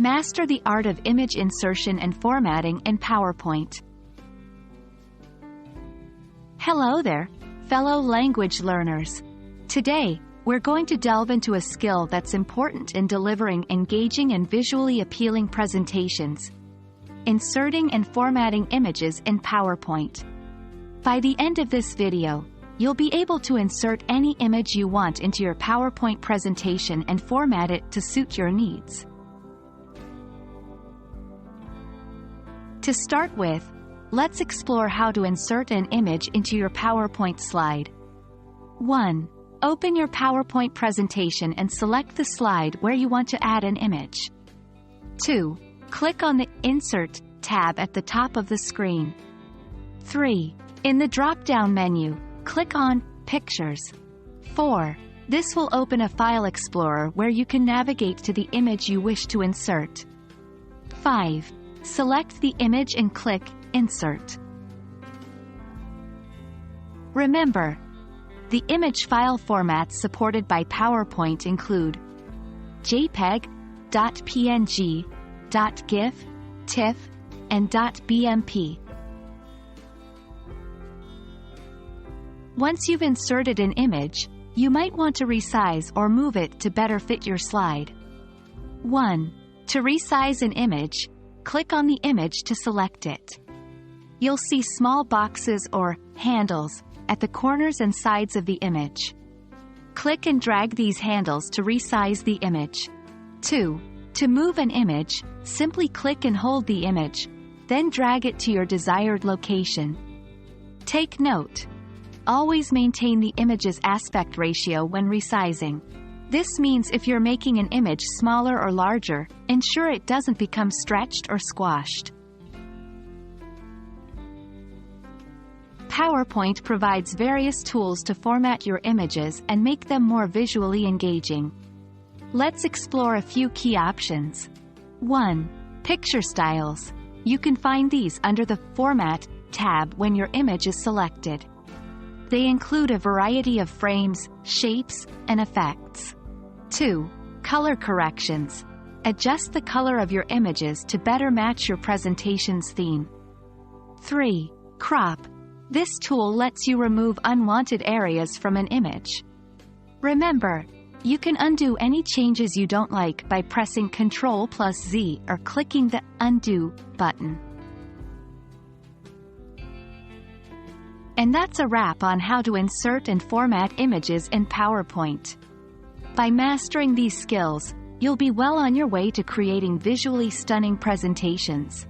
Master the art of image insertion and formatting in PowerPoint. Hello there, fellow language learners. Today, we're going to delve into a skill that's important in delivering engaging and visually appealing presentations: inserting and formatting images in PowerPoint. By the end of this video, you'll be able to insert any image you want into your PowerPoint presentation and format it to suit your needs. To start with, let's explore how to insert an image into your PowerPoint slide. 1. Open your PowerPoint presentation and select the slide where you want to add an image. 2. Click on the Insert tab at the top of the screen. 3. In the drop-down menu, click on Pictures. 4. This will open a file explorer where you can navigate to the image you wish to insert. 5. Select the image and click Insert. Remember, the image file formats supported by PowerPoint include JPEG, .png, .gif, TIFF, and .bmp. Once you've inserted an image, you might want to resize or move it to better fit your slide. 1. To resize an image, click on the image to select it. You'll see small boxes or handles at the corners and sides of the image. Click and drag these handles to resize the image. 2. To move an image, simply click and hold the image, then drag it to your desired location. Take note: always maintain the image's aspect ratio when resizing. This means if you're making an image smaller or larger, ensure it doesn't become stretched or squashed. PowerPoint provides various tools to format your images and make them more visually engaging. Let's explore a few key options. 1. Picture styles. You can find these under the Format tab when your image is selected. They include a variety of frames, shapes, and effects. 2. Color corrections. Adjust the color of your images to better match your presentation's theme. 3. Crop. This tool lets you remove unwanted areas from an image. Remember, you can undo any changes you don't like by pressing Ctrl+Z or clicking the Undo button. And that's a wrap on how to insert and format images in PowerPoint. By mastering these skills, you'll be well on your way to creating visually stunning presentations.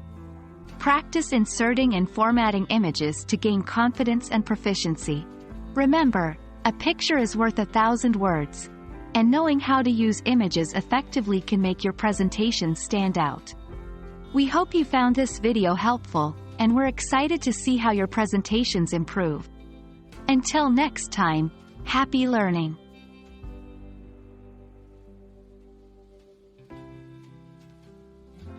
Practice inserting and formatting images to gain confidence and proficiency. Remember, a picture is worth 1,000 words, and knowing how to use images effectively can make your presentation stand out. We hope you found this video helpful, and we're excited to see how your presentations improve. Until next time, happy learning!